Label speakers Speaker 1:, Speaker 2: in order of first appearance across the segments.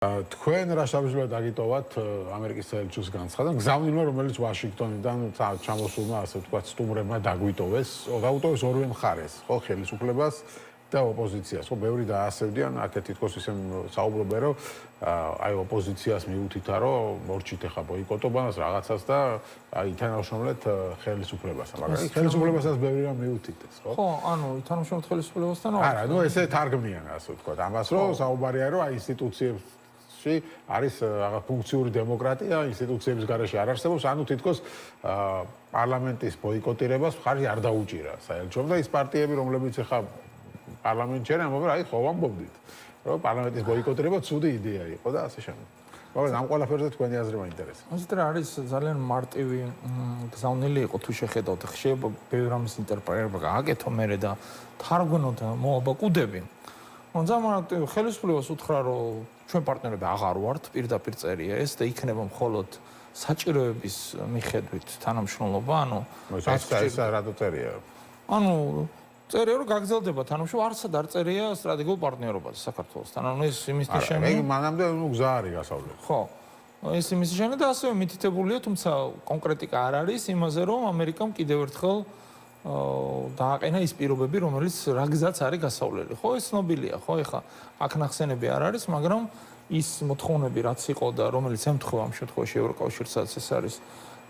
Speaker 1: თქვენ რა შაბჟლა დაგიტოვათ ამერიკის საელჩოს განცხადა გზავნილმა რომელიც ვაშინგტონიდან ჩამოსულმა ასე ვთქვათ სტუმრებმა დაგვიტოვეს გაუტოვეს ორივე მხარეს ხო ხელისუფლებას და ოპოზიციას ხო ბევრი დაასევდიან აქეთ თითქოს ისე საუბრობენ რომ აი ოპოზიციას მიუთითა რომ მორჩით ახლა ბოიკოტობას რაღაცას და აი თანამშრომლეთ ხელისუფლებასთან მაგრამ ხელისუფლებასაც ბევრი რამ მიუთითეს ხო
Speaker 2: ხო ანუ თანამშრომლეთ ხელისუფლებასთან
Speaker 1: არა ნუ ესე თარგმნიან ასე ვთქვათ ამას რომ საუბარია რომ აი ინსტიტუციებს არის რაღაც ფუნქციური დემოკრატია ინსტიტუციების გარეშე არ არსებობს ანუ თითქოს პარლამენტის ბოიკოტირებას ხარი არ დაუჭირა საელჩომ და ის პარტიები რომლებიც ახლა პარლამენტში არიან მაგრამ აი ხო ვამბობდით რომ პარლამენტის ბოიკოტირება ცუდი იდეა იყო და ასე შემდეგ მაგრამ ამ ყველაფერზე თქვენი აზრი მაინტერესებს
Speaker 2: ასე რა არის ძალიან მარტივი გზავნილი იყო თუ შეხედავთ ხშირად ბევრ რამის ინტერპრეტირება გააკეთო მერე და თარგმნოთ მოაბაკუდები მაგრამ ხელისუფლებას უთხრა რომ ჩვენ პარტნიორები აღარ ვართ პირდაპირ წერია ეს და იქნება მხოლოდ საჭიროების მიხედვით თანამშრომლობა ანუ
Speaker 1: ეს რატო წერია
Speaker 2: ანუ წერია რომ გაგრძელდება თანამშრომლობა არცად არ წერია სტრატეგიულ პარტნიორობაზე საქართველოსთან ანუ ეს იმის ნიშანია
Speaker 1: მე მანამდე ნუ გზა არის გასავლელი
Speaker 2: ხო ეს იმის ნიშანია და ასევე მითითებულია თუმცა კონკრეტიკა არ არის იმაზე რომ ამერიკამ კიდევ ერთხელ დააყენა ის პირობები რომელიც რა გზაც არის გასავლელი ხო ეს ცნობილია ხო ეხა აქ ნახსენები არ არის მაგრამ ის მოთხოვნები რაც იყო და რომელიც ემთხვევა ამ შემთხვევაში ევროკავშირსაც ეს არის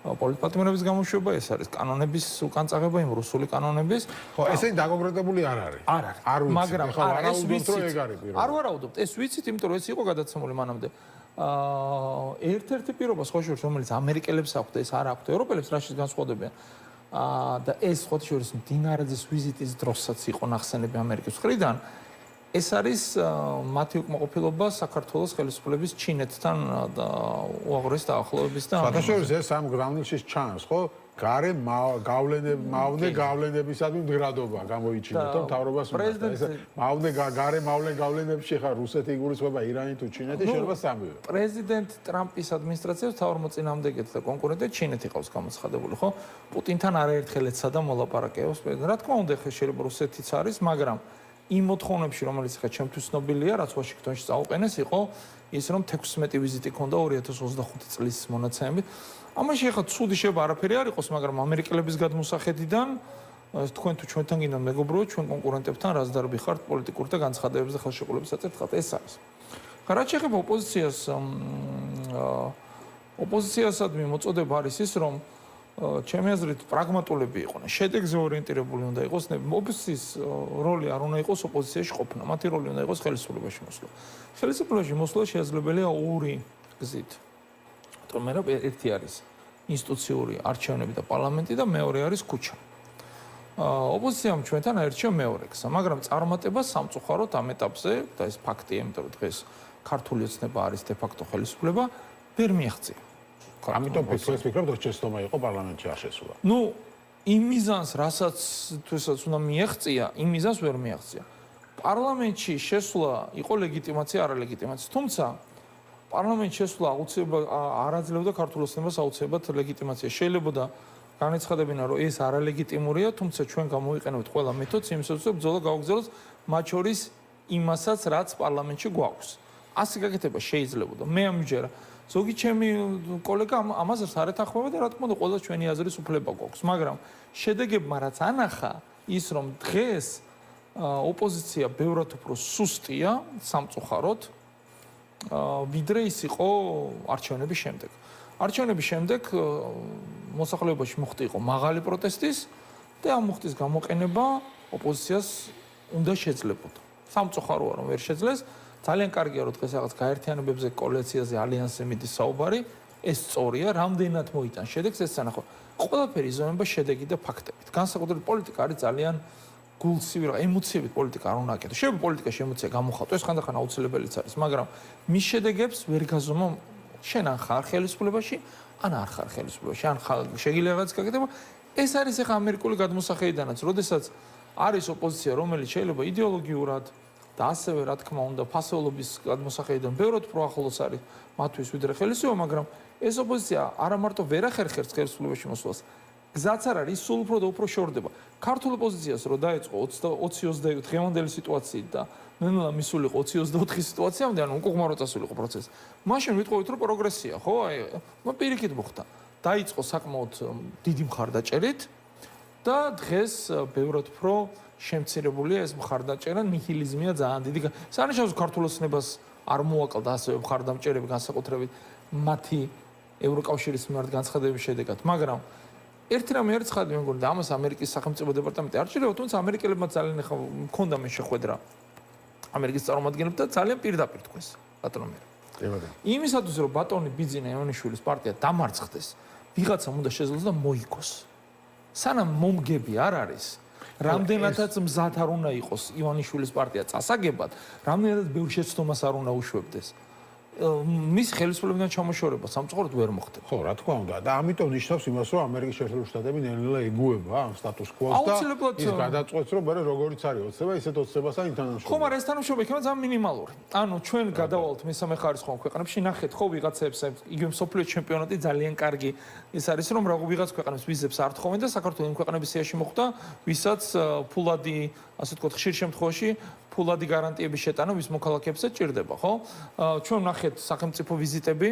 Speaker 2: პოლიტპატიმრების გამოშვება ეს არის კანონების უკან წაღება იმ რუსული კანონების
Speaker 1: ხო ესენი დაკონკრეტებული არ არის
Speaker 2: არ ვიცი მაგრამ
Speaker 1: ეს ვიცით ეგ არის პირობა
Speaker 2: არ ვარაუდობთ ეს ვიცით იმიტომ რომ ეს იყო გადაცემული მანამდე ერთ-ერთი პირობა სხვა შორის რომელიც ამერიკელებს აქვთ ეს არ აქვთ ევროპელებს რაშიც განსხვავდებიან და ეს ხოთი შორის დინარაძის ვიზიტის დროსაც იყო ნახსენები ამერიკის მხრიდან ეს არის მათი უკმაყოფილება საქართველოს ხელისუფლების ჩინეთთან და უაღრეს დაახლოების და
Speaker 1: საერთაშორისო ეს ამ გრაუნდში ჩანს ხო გარე გავლენებისადმი მდგრადობა გამოიჩინა თო მთავრობას მავნე გარე გავლენებში ხარ რუსეთი იგულისხმება ირანი თუ ჩინეთი შეიძლება სამივე
Speaker 2: პრეზიდენტ ტრამპის ადმინისტრაციას მთავრმოწინააღმდეგეთ და კონკურენტად ჩინეთი ყავს გამოცხადებული ხო პუტინთან არაერთხელ ეცადა მოლაპარაკებებს რა თქმა უნდა ხე შეიძლება რუსეთიც არის მაგრამ იმ მოთხოვნებში რომელიც ხა ჩემთვის ცნობილია რაც ვაშინგტონში წაუყენეს იყო ის რომ 16 ვიზიტი ქონდა 2025 წლის მონაცემებით ამაში ხა ცუდი შეიძლება არაფერი არ იყოს მაგრამ ამერიკელების გადმოსახედიდან თქვენ თუ ჩვენთან გინდა მეგობრებო ჩვენ კონკურენტებთან რას დარბი ხართ პოლიტიკურ და განცხადებებს და ხელშეკრულებებს აწერხავთ ეს არის ხა რაც შეეხება ოპოზიციასადმი მოწოდება არის ის რომ ჩემი აზრით პრაგმატულები იყვნენ შედეგზე ორიენტირებული უნდა იყოს ოპოზიციის როლი არ უნდა იყოს ოპოზიციაში ყოფნა მათი როლი უნდა იყოს ხელისუფლებაში მოსვლა ხელისუფლებაში მოსვლა შესაძლებელია ორი გზით თუმცა ერთი არის ინსტიტუციური არჩევნები და პარლამენტი და მეორე არის ქუჩა ოპოზიციამ ჩვენთან აერჩია მეორე გზა მაგრამ წარმატება სამწუხაროდ ამ ეტაპზე და ეს ფაქტია იმიტომ რომ დღეს ქართული ოცნება არის დე ფაქტო ხელისუფლება ვერ მიაღწია
Speaker 1: ამიტომ ფიქრობ რომ შეცდომა იყო პარლამენტში არ შესულა.
Speaker 2: ნუ იმ მიზანს, რასაც თუსაც უნდა მიაღწია, იმ მიზანს ვერ მიაღწია. პარლამენტში შესვლა იყო ლეგიტიმაცია, არა ლეგიტიმაცია. თუმცა პარლამენტში შესვლა აუცილებლად არ აძლევდა ქართულ ოცნებას აუცილებლად ლეგიტიმაცია. შეიძლება და განეცხადებინა რომ ეს არალეგიტიმურია, თუმცა ჩვენ გამოვიყენებთ ყველა მეთოდს იმისათვის, რომ ბრძოლა გავაგრძელოს მათ შორის იმასაც, რაც პარლამენტში გვაქვს. ასე გაკეთება შეიძლებოდა. მე ამჯერა ზოგი ჩემი კოლეგა ამას არ ეთანხმება და რა თქმა უნდა ყველა ჩვენი აზრის უფლება გვაქვს მაგრამ შედეგებმა რაც ანახა ის რომ დღეს ოპოზიცია ბევრად უფრო სუსტია სამწუხაროდ ვიდრე ის იყო არჩევნების შემდეგ არჩევნების შემდეგ მოსახლეობაში მოხდა იყო მაღალი პროტესტის და ამ მოხდის გამოყენება ოპოზიციას უნდა შეძლებოდა სამწუხაროა რომ ვერ შეძლეს ძალიან კარგია რომ დღეს რაღაც გაერთიანებებზე კოალიციაზე ალიანსზე მიდის საუბარი ეს სწორია რამდენად მოიტან შედეგს ეს სანახო ყველაფერი იზომება შედეგი და ფაქტებით განსაკუთრებით პოლიტიკა არის ძალიან გულცივი რა ემოციებით პოლიტიკა არ უნდა აკეთო შეიძლება პოლიტიკაში ემოცია გამოხატო ეს ხანდახან აუცილებელიც არის მაგრამ მის შედეგებს ვერ გაზომო შენ ან ხარ ხელისუფლებაში ან არ ხარ ხელისუფლებაში ან შეგიძლია რაღაც გაკეთება ეს არის ახლა ამერიკული გადმოსახედიდანაც როდესაც არის ოპოზიცია რომელიც შეიძლება იდეოლოგიურად და ასევე რა თქმა უნდა ფასეულობის გადმოსახედიდან ბევრად უფრო ახლოს არის მათთვის ვიდრე ხელისუფლება მაგრამ ეს ოპოზიცია არა მარტო ვერ ახერხებს ხელისუფლებაში მოსვლას გზაც არ არის სულ უფრო და უფრო შორდება ქართულ ოპოზიციას რო დაეწყო 20-22 დღევანდელი სიტუაციით და ნელა მისულიყო 20-24 სიტუაციამდე, ანუ უკვე ხმარო წასულიყო პროცესი. მაშინ ვიტყოვით, რომ პროგრესია, ხო? აი, პირიქით მოხდა. დაიწყო საკმაოდ დიდი მხარდაჭერით და დღეს ბევრად უფრო შემცირებულია ეს მხარდაჭერა, ნიჰილიზმია ძალიან დიდი. საერთაშორისო ქართულ ოცნებას არ მოაკლდა ასევე მხარდამჭერები განსაკუთრებით მათი ევროკავშირის მიმართ განცხადების შედეგად, მაგრამ ერთი რამე არის ცხადი, მე მგონი და ამას ამერიკის სახელმწიფო დეპარტამენტი არ ჭირდება, თუმცა ამერიკელებმა ძალიან მქონდა მე შეხვედრა ამერიკის წარმომადგენლებთან ძალიან პირდაპირ თქვეს ბატონო მე. იმისათვის რომ ბატონი ბიძინა ივანიშვილის პარტია დამარცხდეს, ვიღაცამ უნდა შეძლოს და მოიგოს. სანამ მომგები არ არის, რამდენადაც მზად არ უნდა იყოს ივანიშვილის პარტია წასაგებად, რამდენადაც ბევრ შეცდომას არ უნდა უშვებდეს. მის ხელისუფლებიდან ჩამოშორება სამწუხაროდ ვერ მოხდება.
Speaker 1: ხო, რა თქმა უნდა. და ამიტომ ნიშნავს იმას, რომ ამერიკის შეერთებული შტატები ნელ-ნელა ეგუება ამ სტატუს კვოს და ის გადაწყვეტს, რომ მე როგორიც არის ოცნება, ისეთ ოცნებასთან ითანამშრომლობს.
Speaker 2: ხო, მაგრამ ეს თანამშრომლობა იქნება ძალიან მინიმალური. ანუ ჩვენ გადავალთ მესამე ხარისხოვან ქვეყნებში, ნახეთ ხო ვიღაცებს, იგივე მსოფლიო ჩემპიონატი ძალიან კარგი ის არის, რომ ვიღაც ქვეყნებს ვიზებს არ თხოვენ და საქართველოს იმ ქვეყნების სიაში მოხვდა, ვისაც ფულადი, ასე ვთქვათ, ხშირ შემთხვევაში ფულადი გარანტიების შეტანა ვის მოქალაქეებსაც ჭირდება, ხო? ჩვენ ნახეთ სახელმწიფო ვიზიტები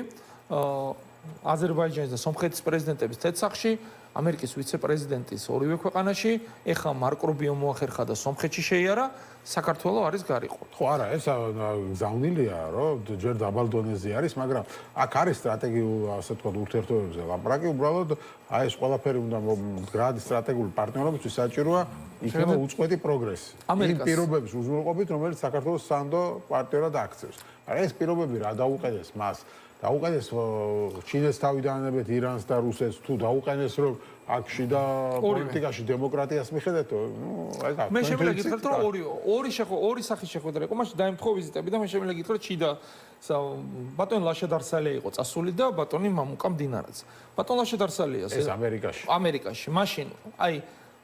Speaker 2: აზერბაიჯანის და სომხეთის პრეზიდენტების თეთრსახში, ამერიკის ვიცე-პრეზიდენტის ორივე ქვეყანაში, ეხლა მარკ რუბიო მოახერხა და სომხეთში შეიარა, საქართველოს არის გარიყო.
Speaker 1: ხო, არა, ეს გზავნილია, რომ ჯერ დაბალ დონეზე არის, მაგრამ აქ არის სტრატეგიულ, ასე ვთქვათ, ურთიერთობებზე ლაპარაკი, უბრალოდ აი ეს ყველაფერი უნდა მდგრადი სტრატეგიული პარტნიორობისთვის საჭიროა იქნება უწყვეტი პროგრესი. იმ პირობების უზრუნველყოფით, რომელიც საქართველოს სანდო პარტნიორად აქცევს. მაგრამ ეს პირობები რა დაუყენეს მას? დაუყენეს ჩინეთს თავიდანებით, ირანს და რუსეთს, თუ დაუყენეს რომ აქში და პოლიტიკაში დემოკრატიას მიხედეთ, აი და
Speaker 2: მე შემიძლია გითხრათ, რომ ორი სახის შეხვედრა იყო, მაშინ დაემთხვა ვიზიტები და მე შემიძლია გითხრათ, ჩიდა ბატონი ლაშა დარსალია იყო წასული და ბატონი მამუკა მდინარაძე. ბატონ ლაშა დარსალია
Speaker 1: ეს ამერიკაში.
Speaker 2: მაშინ აი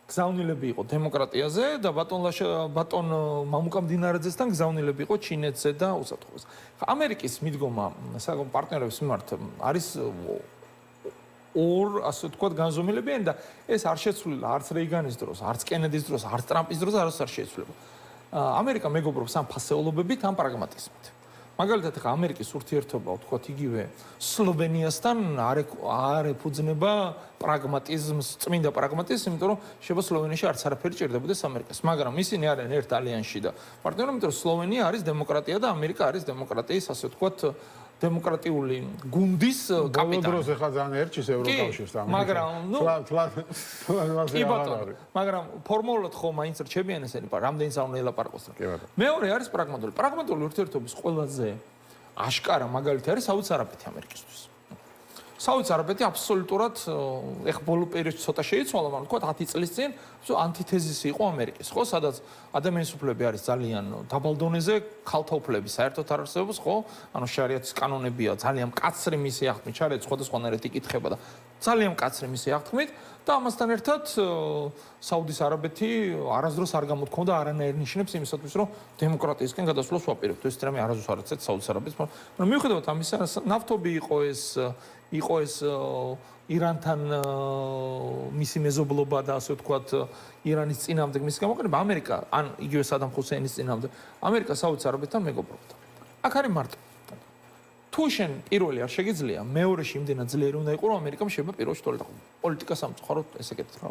Speaker 2: გზავნილები იყო დემოკრატიაზე და ბატონ მამუკა მდინარაძესთან გზავნილები იყო ჩინეთზე და უსაფრთხოებზე. ამერიკის მიდგომა საკუთარ პარტნიორებს მიმართ არის ასე ვთქვათ განზომილებიანი და ეს არ შეცვლილა არც რეიგანის დროს, არც კენედის დროს, არც ტრამპის დროს არასდროს არ შეცვლება. ამერიკა მეგობრობს ამ ფასეულობებით, ამ პრაგმატიზმით. მაგალითად, ახლა ამერიკის ურთიერთობა, ვთქვათ, იგივე სლოვენიასთან არ ეფუძნება პრაგმატიზმს, წმინდა პრაგმატიზმს, იმიტომ რომ შეიძლება სლოვენიაში არც არაფერი ჭირდებოდეს ამერიკას, მაგრამ ისინი არიან ერთ ალიანსში და პარტნიორი, იმიტომ რომ სლოვენია არის დემოკრატია და ამერიკა არის დემოკრატიის, ასე ვთქვათ, დემოკრატიული გუნდის კაპიტანი.
Speaker 1: ბოლო დროს ახლა ძალიან ერჩის ევროკავშირს ამერიკა.
Speaker 2: მაგრამ
Speaker 1: თლად
Speaker 2: მაგრამ ფორმულად ხო მაინც რჩებიან ესენი, რამდენიც არ უნდა ელაპარაკოს. მეორე არის პრაგმატული. პრაგმატული ურთიერთობის ყველაზე აშკარა მაგალითი არის საუდის არაბეთი ამერიკისთვის. საუდის არაბეთი აბსოლუტურად ეხ ბოლო პერიოდში ცოტა შეიცვალა, მაგრამ თქვა 10 წლის წინ ანტითეზისი იყო ამერიკის, ხო, სადაც ადამიანის უფლებები არის ძალიან დაბალ დონეზე, ქალთა უფლებები საერთოდ არ არსებობს, ხო? ანუ შარიათის კანონებია ძალიან მკაცრი მისი აღთქმით, შარიათი სხვადასხვანაირად იკითხება და ძალიან მკაცრი მისი აღთქმით და ამასთან ერთად საუდის არაბეთი არასდროს არ გამოთქონდა არანაირ ნიშნებს იმისათვის, რომ დემოკრატიისკენ გადასვლას ვაპირებთ. ეს რამე არასდროს არ აცეთ საუდის არაბეთს, მაგრამ მიუხედავად ამისა, ნავთობი იყო ეს ირანთან მისი მეზობლობა და ასე ვთქვათ ირანის წინააღმდეგ მისი გამოყენება ამერიკა ან იგივე სადამ ხუსეინის წინააღმდეგ ამერიკა საუდის არაბეთთან მეგობრობდა. აქ არის მარტო. თუ შენ პირველი არ შეგიძლია, მეორეში იმდენად ძლიერი უნდა იყო, რომ ამერიკამ შეიძლება პირველში თვალე დაყო. პოლიტიკა სამწუხაროდ ესე კეთდება.